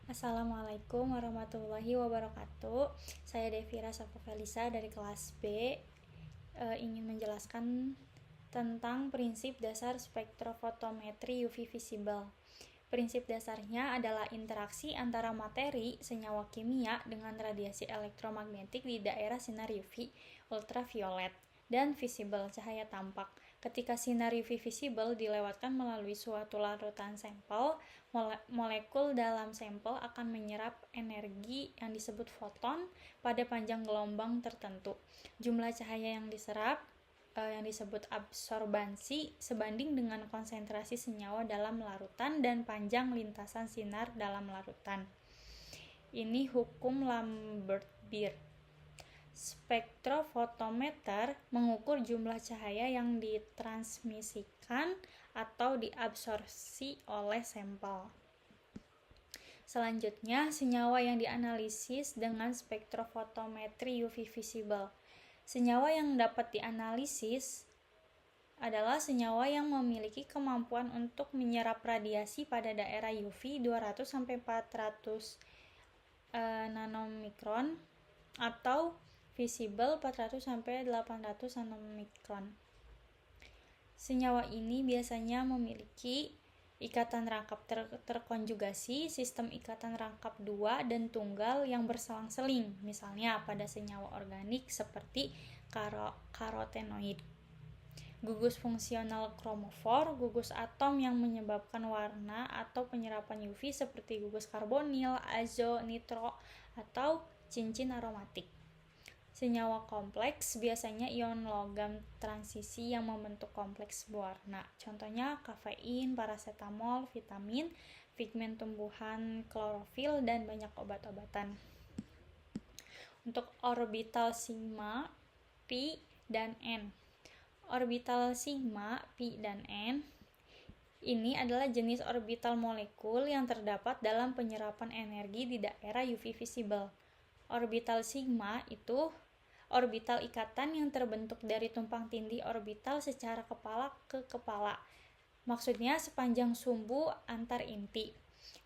Assalamualaikum warahmatullahi wabarakatuh. Saya Devira Sapovelisa dari kelas B. Ingin menjelaskan tentang prinsip dasar spektrofotometri UV visible. Prinsip dasarnya adalah interaksi antara materi, senyawa kimia, dengan radiasi elektromagnetik di daerah sinar UV ultraviolet dan visible cahaya tampak. Ketika sinar UV visible dilewatkan melalui suatu larutan sampel, molekul dalam sampel akan menyerap energi yang disebut foton pada panjang gelombang tertentu. Jumlah cahaya yang diserap yang disebut absorbansi sebanding dengan konsentrasi senyawa dalam larutan dan panjang lintasan sinar dalam larutan. Ini hukum Lambert-Beer. Spektrofotometer mengukur jumlah cahaya yang ditransmisikan atau diabsorpsi oleh sampel. Selanjutnya, senyawa yang dianalisis dengan spektrofotometri UV visible. Senyawa yang dapat dianalisis adalah senyawa yang memiliki kemampuan untuk menyerap radiasi pada daerah UV 200-400 nanomikron atau visible 400-800 nanomikron. Senyawa ini biasanya memiliki ikatan rangkap terkonjugasi, sistem ikatan rangkap dua dan tunggal yang berselang-seling, misalnya pada senyawa organik seperti karotenoid. Gugus fungsional kromofor, gugus atom yang menyebabkan warna atau penyerapan UV seperti gugus karbonil, azo, nitro, atau cincin aromatik. Senyawa kompleks biasanya ion logam transisi yang membentuk kompleks berwarna. Contohnya kafein, paracetamol, vitamin, pigmen tumbuhan, klorofil, dan banyak obat-obatan. Untuk orbital sigma, pi, dan n. Orbital sigma, pi, dan n ini adalah jenis orbital molekul yang terdapat dalam penyerapan energi di daerah UV visible. Orbital sigma itu orbital ikatan yang terbentuk dari tumpang tindih orbital secara kepala ke kepala. Maksudnya sepanjang sumbu antar inti.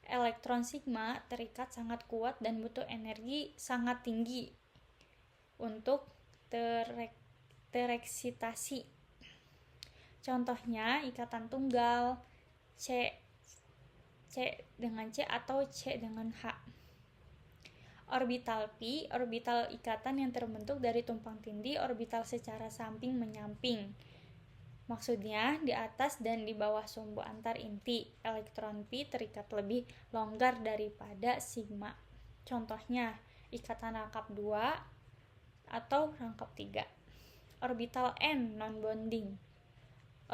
Elektron sigma terikat sangat kuat dan butuh energi sangat tinggi untuk tereksitasi. Contohnya ikatan tunggal C dengan C atau C dengan H. Orbital pi, orbital ikatan yang terbentuk dari tumpang tindih orbital secara samping menyamping. Maksudnya di atas dan di bawah sumbu antar inti. Elektron pi terikat lebih longgar daripada sigma. Contohnya ikatan rangkap 2 atau rangkap 3. Orbital n non-bonding.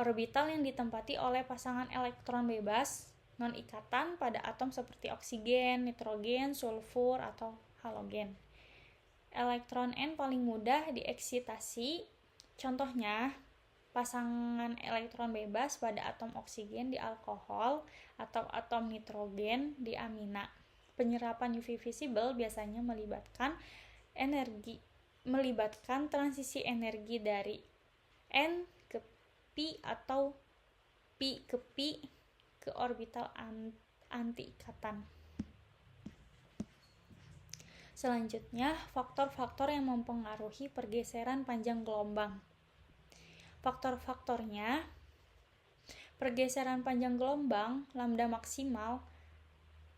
Orbital yang ditempati oleh pasangan elektron bebas non-ikatan pada atom seperti oksigen, nitrogen, sulfur, atau halogen. Elektron n paling mudah dieksitasi. Contohnya pasangan elektron bebas pada atom oksigen di alkohol atau atom nitrogen di amina. Penyerapan UV visible biasanya melibatkan transisi energi dari n ke pi atau pi ke pi ke orbital anti-ikatan. Selanjutnya, faktor-faktor yang mempengaruhi pergeseran panjang gelombang. Faktor-faktornya: pergeseran panjang gelombang, lambda maksimal,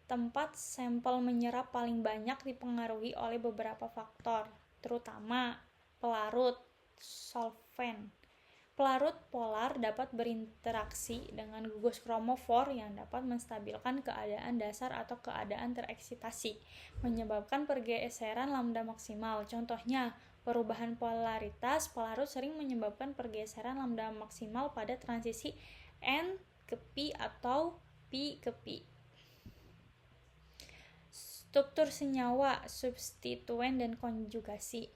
tempat sampel menyerap paling banyak dipengaruhi oleh beberapa faktor, terutama pelarut, solvent. Pelarut polar dapat berinteraksi dengan gugus kromofor yang dapat menstabilkan keadaan dasar atau keadaan tereksitasi, menyebabkan pergeseran lambda maksimal. Contohnya, perubahan polaritas pelarut sering menyebabkan pergeseran lambda maksimal pada transisi n ke pi atau pi ke pi. Struktur senyawa, substituen, dan konjugasi.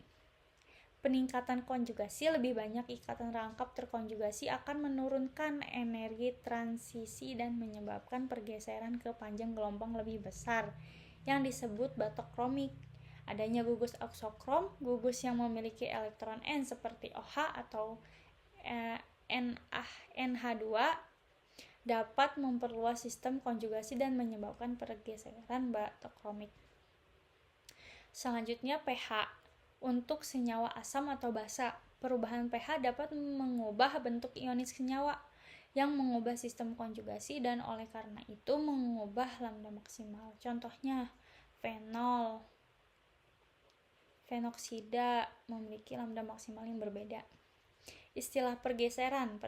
Peningkatan konjugasi, lebih banyak ikatan rangkap terkonjugasi akan menurunkan energi transisi dan menyebabkan pergeseran ke panjang gelombang lebih besar yang disebut batok kromik. Adanya gugus oksokrom, gugus yang memiliki elektron N seperti OH atau NH2 dapat memperluas sistem konjugasi dan menyebabkan pergeseran batokromik. Selanjutnya pH. Untuk senyawa asam atau basa, perubahan pH dapat mengubah bentuk ionis senyawa yang mengubah sistem konjugasi dan oleh karena itu mengubah lambda maksimal. Contohnya fenol, fenoksida memiliki lambda maksimal yang berbeda. Istilah pergeseran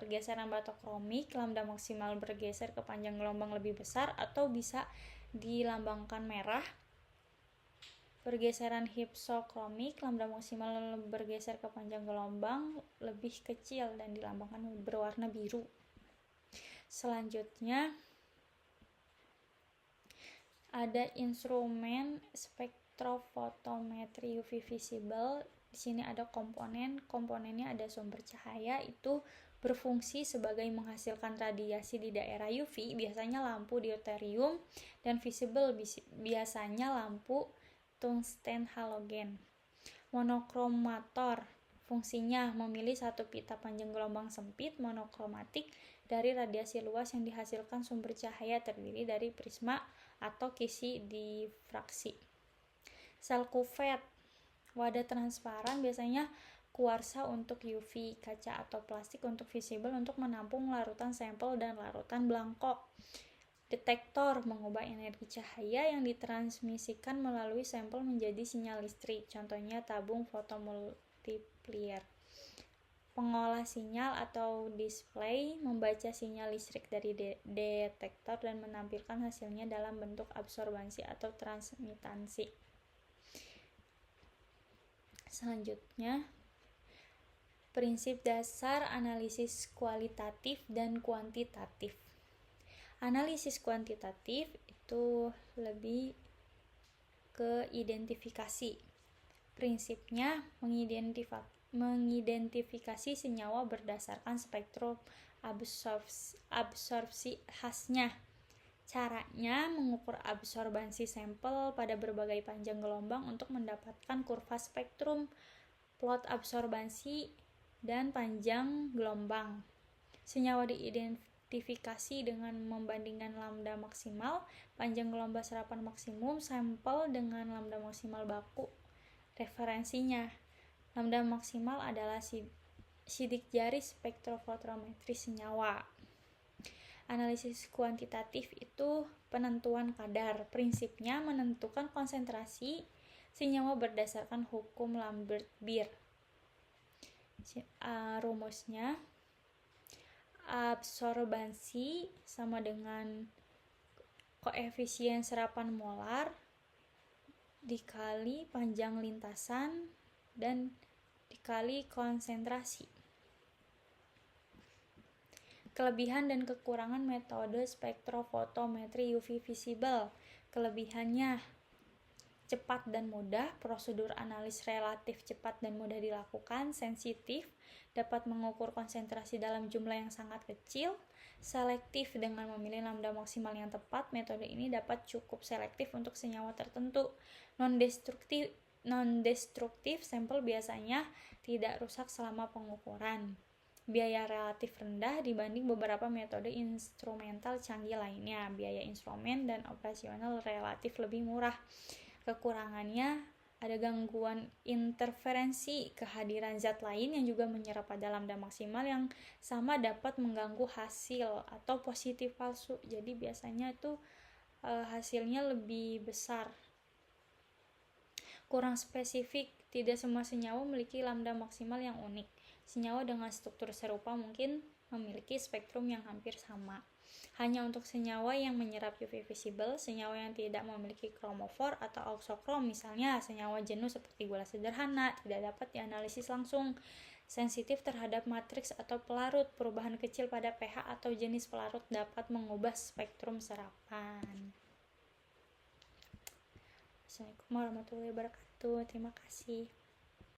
batokromik, lambda maksimal bergeser ke panjang gelombang lebih besar atau bisa dilambangkan merah. Pergeseran hipsokromik, lambda maksimal bergeser ke panjang gelombang lebih kecil dan dilambangkan berwarna biru. Selanjutnya ada instrumen spektrofotometri UV visible. Di sini ada komponennya ada sumber cahaya, itu berfungsi sebagai menghasilkan radiasi di daerah UV, biasanya lampu deuterium, dan visible biasanya lampu tungsten halogen. Monokromator fungsinya memilih satu pita panjang gelombang sempit monokromatik dari radiasi luas yang dihasilkan sumber cahaya terdiri dari prisma atau kisi difraksi. Sel kuvet, wadah transparan biasanya kuarsa untuk UV, kaca atau plastik untuk visible untuk menampung larutan sampel dan larutan belangko. Detektor mengubah energi cahaya yang ditransmisikan melalui sampel menjadi sinyal listrik, contohnya tabung fotomultiplier. Pengolah sinyal atau display membaca sinyal listrik dari detektor dan menampilkan hasilnya dalam bentuk absorbansi atau transmitansi. Selanjutnya, prinsip dasar analisis kualitatif dan kuantitatif. Analisis kuantitatif itu lebih ke identifikasi. Prinsipnya mengidentifikasi senyawa berdasarkan spektrum absorpsi khasnya. Caranya mengukur absorbansi sampel pada berbagai panjang gelombang untuk mendapatkan kurva spektrum, plot absorbansi, dan panjang gelombang. Senyawa diidentifikasi dengan membandingkan lambda maksimal, panjang gelombang serapan maksimum, sampel dengan lambda maksimal baku. Referensinya, lambda maksimal adalah sidik jari spektrofotometri senyawa. Analisis kuantitatif itu penentuan kadar. Prinsipnya menentukan konsentrasi senyawa berdasarkan hukum Lambert-Beer. Rumusnya, absorbansi sama dengan koefisien serapan molar dikali panjang lintasan dan dikali konsentrasi. Kelebihan dan kekurangan metode spektrofotometri UV visible. Kelebihannya cepat dan mudah, prosedur analis relatif cepat dan mudah dilakukan, sensitif, dapat mengukur konsentrasi dalam jumlah yang sangat kecil, selektif dengan memilih lambda maksimal yang tepat. Metode ini dapat cukup selektif untuk senyawa tertentu. Non-destruktif, sampel biasanya tidak rusak selama pengukuran. Biaya relatif rendah dibanding beberapa metode instrumental canggih lainnya. Biaya instrumen dan operasional relatif lebih murah. Kekurangannya ada gangguan interferensi, kehadiran zat lain yang juga menyerap pada lambda maksimal yang sama dapat mengganggu hasil atau positif palsu. Jadi biasanya itu hasilnya lebih besar. Kurang spesifik, tidak semua senyawa memiliki lambda maksimal yang unik. Senyawa dengan struktur serupa mungkin memiliki spektrum yang hampir sama. Hanya untuk senyawa yang menyerap UV visible, senyawa yang tidak memiliki kromofor atau auxokrom, misalnya senyawa jenuh seperti gula sederhana, tidak dapat dianalisis langsung. Sensitif terhadap matriks atau pelarut, perubahan kecil pada pH atau jenis pelarut dapat mengubah spektrum serapan. Assalamualaikum warahmatullahi wabarakatuh. Terima kasih.